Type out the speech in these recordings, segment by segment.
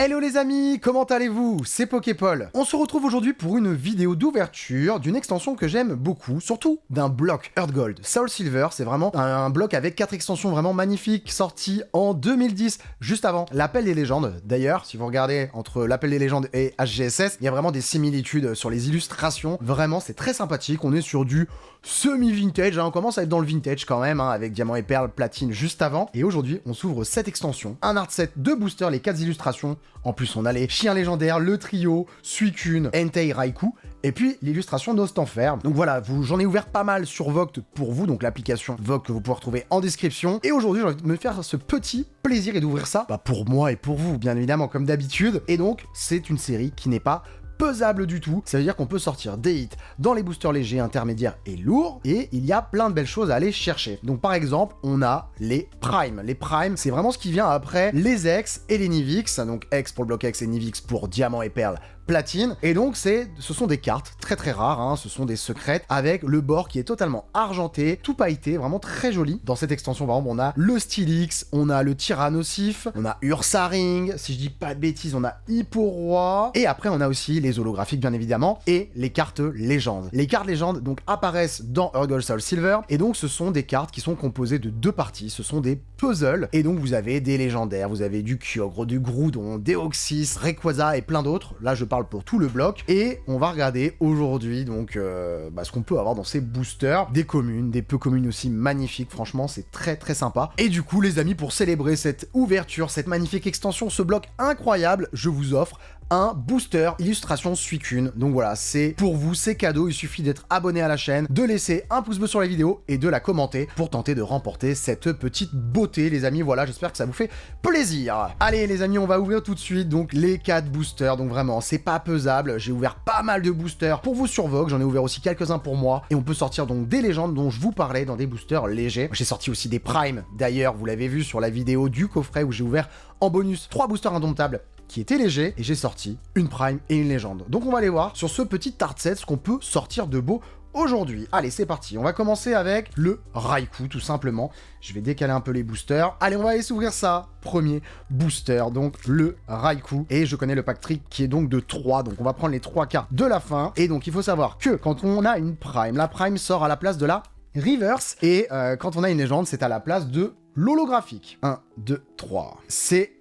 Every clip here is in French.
Hello les amis, comment allez-vous? C'est Poképol. On se retrouve aujourd'hui pour une vidéo d'ouverture d'une extension que j'aime beaucoup, surtout d'un bloc Earth Gold. Soul Silver, c'est vraiment un bloc avec 4 extensions vraiment magnifiques, sorties en 2010, juste avant l'Appel des légendes. D'ailleurs, si vous regardez entre l'Appel des légendes et HGSS, il y a vraiment des similitudes sur les illustrations. Vraiment, c'est très sympathique, on est sur du semi-vintage, on commence à être dans le vintage quand même, avec Diamant et Perle, Platine juste avant. Et aujourd'hui, on s'ouvre cette extension, un art set, 2 boosters, les 4 illustrations. En plus, on a les chiens légendaires, le trio, Suicune, Entei, Raikou, et puis l'illustration d'Ostenfer. Donc voilà, j'en ai ouvert pas mal sur Vogt pour vous, donc l'application Vogt que vous pouvez retrouver en description. Et aujourd'hui, j'ai envie de me faire ce petit plaisir et d'ouvrir ça, pour moi et pour vous, bien évidemment, comme d'habitude. Et donc, c'est une série qui n'est pas pesable du tout, ça veut dire qu'on peut sortir des hits dans les boosters légers, intermédiaires et lourds, et il y a plein de belles choses à aller chercher. Donc par exemple, on a les Primes. Les Primes, c'est vraiment ce qui vient après les X et les Nivix, donc X pour le bloc X et Nivix pour Diamant et Perle, Platine, et donc ce sont des cartes très très rares, ce sont des secrètes avec le bord qui est totalement argenté, tout pailleté, vraiment très joli. Dans cette extension, par exemple, on a le Stylix, on a le Tyrannosif, on a Ursaring, si je dis pas de bêtises, on a Hipporoi, et après on a aussi les holographiques bien évidemment, et les cartes légendes. Les cartes légendes donc apparaissent dans Earth Gold Soul Silver, et donc ce sont des cartes qui sont composées de 2 parties, ce sont des puzzles, et donc vous avez des légendaires, vous avez du Kyogre, du Groudon, Deoxys, Rayquaza et plein d'autres. Là je parle pour tout le bloc, et on va regarder aujourd'hui donc ce qu'on peut avoir dans ces boosters, des communes, des peu communes aussi magnifiques, franchement c'est très très sympa. Et du coup les amis, pour célébrer cette ouverture, cette magnifique extension, ce bloc incroyable, je vous offre un booster illustration Suicune. Donc voilà, c'est pour vous, c'est cadeau, il suffit d'être abonné à la chaîne, de laisser un pouce bleu sur la vidéo et de la commenter pour tenter de remporter cette petite beauté les amis. Voilà, j'espère que ça vous fait plaisir. Allez les amis, on va ouvrir tout de suite donc les 4 boosters. Donc vraiment, c'est pas pesable, j'ai ouvert pas mal de boosters pour vous sur Vogue, j'en ai ouvert aussi quelques-uns pour moi, et on peut sortir donc des légendes dont je vous parlais dans des boosters légers. J'ai sorti aussi des primes, d'ailleurs vous l'avez vu sur la vidéo du coffret où j'ai ouvert en bonus 3 boosters indomptables qui était léger, et j'ai sorti une prime et une légende. Donc on va aller voir sur ce petit art set ce qu'on peut sortir de beau aujourd'hui. Allez, c'est parti, on va commencer avec le Raikou, tout simplement. Je vais décaler un peu les boosters. Allez, on va aller s'ouvrir ça. Premier booster, donc le Raikou. Et je connais le pack trick qui est donc de 3, donc on va prendre les 3 cartes de la fin. Et donc il faut savoir que quand on a une prime, la prime sort à la place de la reverse, et quand on a une légende, c'est à la place de l'holographique. 1, 2, 3. C'est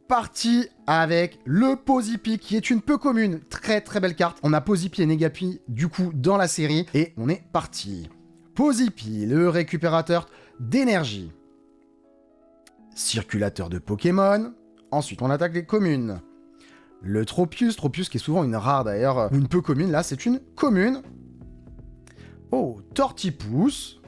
parti avec le Pozipi qui est une peu commune, très très belle carte. On a Pozipi et Negapi du coup dans la série, et on est parti. Pozipi, le récupérateur d'énergie, circulateur de Pokémon. Ensuite on attaque les communes. Le Tropius qui est souvent une rare d'ailleurs, ou une peu commune, là c'est une commune. Oh, Tortipousse.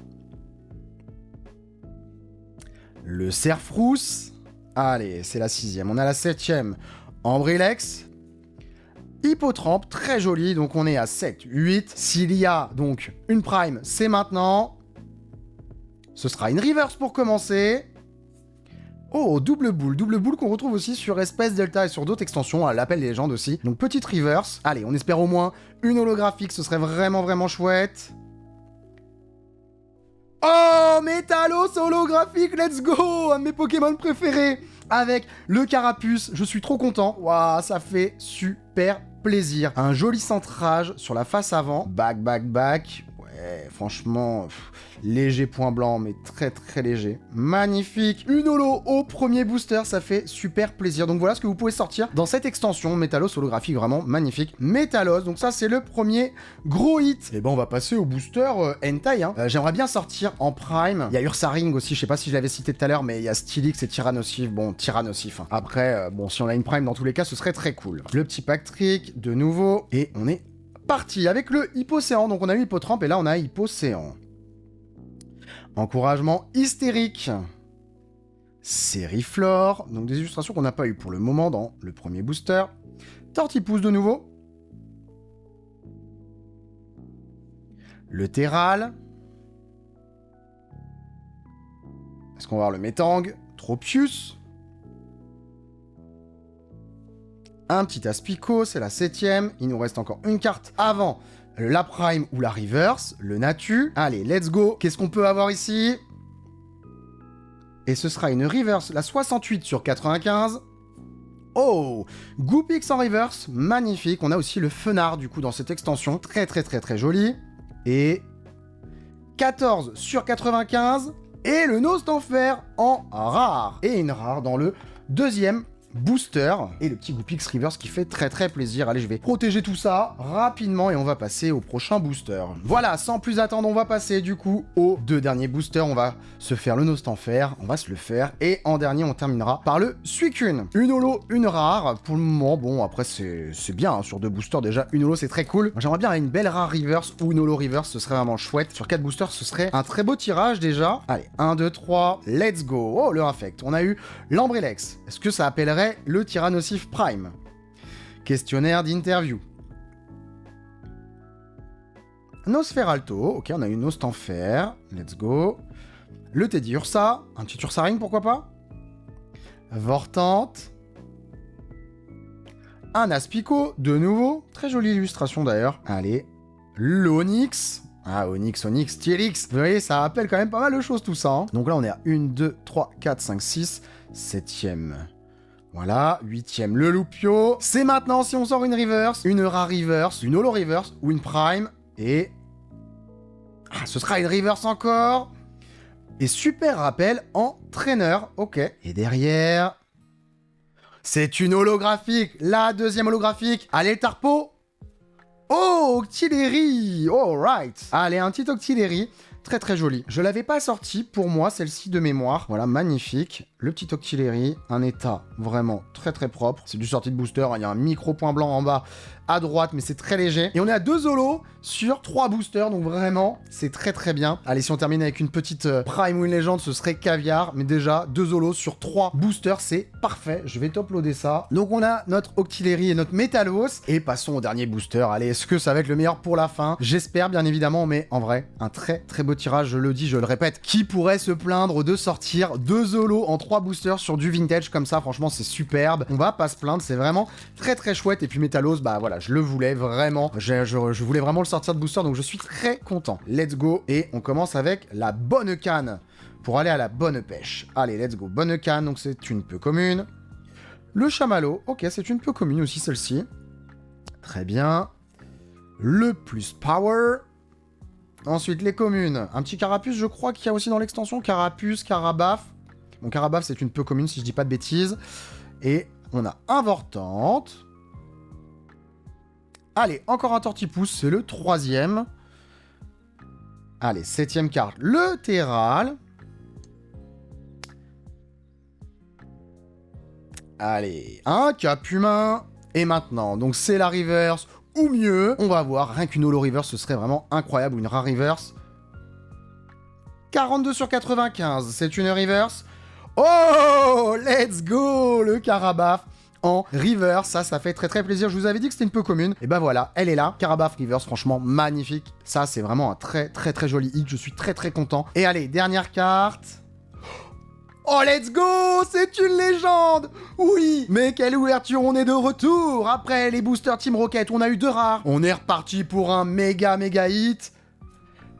Le Serfrousse. Allez, c'est la 6e. On a la 7e. Ambrilex. Hippotrampe, très joli. Donc on est à 7, 8. S'il y a donc une prime, c'est maintenant. Ce sera une reverse pour commencer. Oh, double boule qu'on retrouve aussi sur Espèce Delta et sur d'autres extensions, à l'Appel des légendes aussi. Donc petite reverse. Allez, on espère au moins une holographique, ce serait vraiment vraiment chouette. Oh, Métalos holographique, let's go! Un de mes Pokémon préférés! Avec le Carapuce, je suis trop content. Waouh, ça fait super plaisir. Un joli centrage sur la face avant. Back. Ouais, franchement, léger point blanc, mais très très léger. Magnifique. Une holo au premier booster, ça fait super plaisir. Donc voilà ce que vous pouvez sortir dans cette extension. Métalos holographique, vraiment magnifique. Métalos, donc ça c'est le premier gros hit. Et ben on va passer au booster Entei. J'aimerais bien sortir en prime. Il y a Ursaring aussi, je sais pas si je l'avais cité tout à l'heure, mais il y a Stylix et Tyrannosif. Bon, Tyrannosif. Après, bon, si on a une prime dans tous les cas, ce serait très cool. Le petit pack trick, de nouveau, et on est parti avec le Hippocéan. Donc on a eu Hippotrampe et là on a Hippocéan. Encouragement hystérique. Sériflore. Donc des illustrations qu'on n'a pas eu pour le moment dans le premier booster. Tortipousse de nouveau. Le Terral. Est-ce qu'on va voir le Métang? Tropius. Un petit Aspico, c'est la 7e. Il nous reste encore une carte avant la Prime ou la Reverse, le Natu. Allez, let's go. Qu'est-ce qu'on peut avoir ici? Et ce sera une Reverse, la 68 sur 95. Oh, Goopix en reverse, magnifique. On a aussi le Fenard du coup dans cette extension, très très très très joli. Et 14 sur 95. Et le Nostanfer en rare. Et une rare dans le deuxième booster. Et le petit Goopix Reverse qui fait très très plaisir. Allez, je vais protéger tout ça rapidement et on va passer au prochain booster. Voilà, sans plus attendre, on va passer du coup aux deux derniers boosters. On va se faire le Nostanfer, on va se le faire. Et en dernier, on terminera par le Suicune. Une holo, une rare. Pour le moment, bon, après, c'est bien. Hein, sur deux boosters, déjà, une holo, c'est très cool. J'aimerais bien une belle rare reverse ou une holo reverse. Ce serait vraiment chouette. Sur 4 boosters, ce serait un très beau tirage déjà. Allez, 1, 2, 3, let's go. Oh, le Infect. On a eu l'Ambrelex. Est-ce que ça appellerait le Tyrannosif Prime? Questionnaire d'interview. Nosferalto, ok, on a eu Nostanfer, let's go. Le Teddy Ursa, un petit Ursaring, pourquoi pas. Vortante. Un Aspico, de nouveau, très jolie illustration d'ailleurs. Allez, l'Onyx. Ah, Onyx, Tyrix. Vous voyez, ça rappelle quand même pas mal de choses tout ça. Hein. Donc là, on est à 1, 2, 3, 4, 5, 6, 7ème. Voilà, 8ème le Lupio. C'est maintenant si on sort une reverse, une rare reverse, une holo reverse ou une prime. Et... ah, ce sera une reverse encore. Et super rappel en trainer, ok. Et derrière... c'est une holographique, la deuxième holographique. Allez, le Tarpo. Oh, Octillery. Alright. Allez, un petit Octillery. Très très joli. Je l'avais pas sorti pour moi, celle-ci de mémoire. Voilà, magnifique. Le petit Octillery, un état vraiment très très propre. C'est du sorti de booster, hein. Il y a un micro point blanc en bas à droite, mais c'est très léger. Et on est à 2 holos sur 3 boosters, donc vraiment, c'est très très bien. Allez, si on termine avec une petite Prime ou une légende, ce serait caviar. Mais déjà, 2 holos sur 3 boosters, c'est parfait. Je vais toploader ça. Donc on a notre Octillery et notre Metalos. Et passons au dernier booster. Allez, est-ce que ça va être le meilleur pour la fin? J'espère, bien évidemment, mais en vrai, un très très beau tirage, je le dis, je le répète. Qui pourrait se plaindre de sortir 2 holos en 3 boosters sur du vintage comme ça? Franchement, c'est superbe. On va pas se plaindre, c'est vraiment très très chouette. Et puis Metalos, bah voilà, je le voulais vraiment. Je voulais vraiment le sortir de booster, donc je suis très content. Let's go. Et on commence avec la bonne canne pour aller à la bonne pêche. Allez, let's go. Bonne canne, donc c'est une peu commune. Le chamallow, ok, c'est une peu commune aussi celle-ci. Très bien. Le plus power. Ensuite, les communes. Un petit carapuce, je crois qu'il y a aussi dans l'extension. Carapuce, carabaf. Bon, carabaf, c'est une peu commune si je dis pas de bêtises. Et on a un Vortante. Allez, encore un Tortipousse, c'est le 3ème. Allez, 7ème carte, le Terral. Allez, un Cap Humain. Et maintenant, donc c'est la reverse, ou mieux, on va voir, rien qu'une holo reverse, ce serait vraiment incroyable, ou une rare reverse. 42 sur 95, c'est une reverse. Oh, let's go, le Carabaf en reverse, ça fait très très plaisir. Je vous avais dit que c'était une peu commune, et ben voilà, elle est là. Carabaf reverse, franchement magnifique. Ça, c'est vraiment un très très très joli hit, je suis très très content. Et allez, dernière carte. Oh, let's go, c'est une légende. Oui, mais quelle ouverture, on est de retour. Après les boosters Team Rocket, on a eu 2 rares. On est reparti pour un méga hit.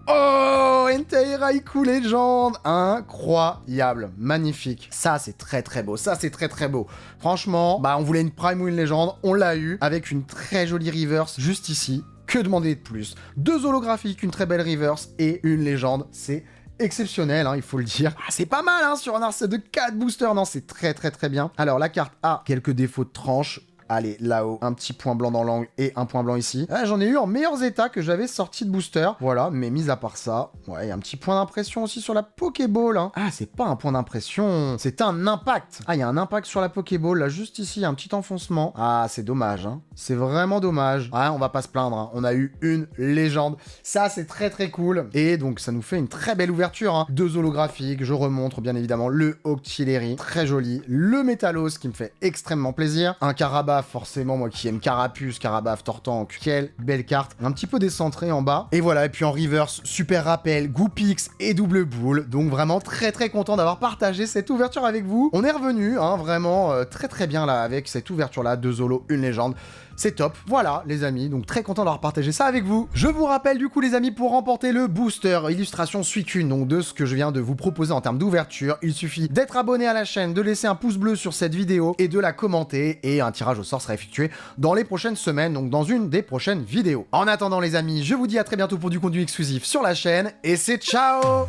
Oh, Entei Raikou légende, incroyable, magnifique. Ça, c'est très très beau, ça, c'est très très beau. Franchement, bah, on voulait une Prime ou une légende, on l'a eu, avec une très jolie reverse juste ici. Que demander de plus? 2 holographiques, une très belle reverse et une légende, c'est exceptionnel, hein, il faut le dire. Ah, c'est pas mal, hein, sur un arsenal de 4 boosters, non, c'est très très très bien. Alors, la carte a quelques défauts de tranche. Allez, là-haut, un petit point blanc dans l'angle et un point blanc ici. Ah, j'en ai eu en meilleurs états que j'avais sorti de booster. Voilà, mais mis à part ça, ouais, il y a un petit point d'impression aussi sur la Pokéball. Hein. Ah, c'est pas un point d'impression, c'est un impact. Ah, il y a un impact sur la Pokéball, là, juste ici, il y a un petit enfoncement. Ah, c'est dommage, hein. C'est vraiment dommage. Ouais, on va pas se plaindre, hein. On a eu une légende. Ça, c'est très très cool. Et donc, ça nous fait une très belle ouverture, hein. 2 holographiques, je remontre bien évidemment le Octillery, très joli. Le Metalos qui me fait extrêmement plaisir. Un Carabaf Carabaf, forcément, moi qui aime Carapuce, Carabaf, Tortank. Quelle belle carte. Un petit peu décentrée en bas. Et voilà, et puis en reverse, super rappel, Goopix et double boule. Donc vraiment très très content d'avoir partagé cette ouverture avec vous. On est revenu, hein, vraiment très bien là avec cette ouverture-là. 2 Zolo, une légende. C'est top. Voilà, les amis. Donc, très content d'avoir partagé ça avec vous. Je vous rappelle, du coup, les amis, pour remporter le booster illustration Suicune, donc de ce que je viens de vous proposer en termes d'ouverture, il suffit d'être abonné à la chaîne, de laisser un pouce bleu sur cette vidéo et de la commenter. Et un tirage au sort sera effectué dans les prochaines semaines, donc dans une des prochaines vidéos. En attendant, les amis, je vous dis à très bientôt pour du contenu exclusif sur la chaîne. Et c'est ciao!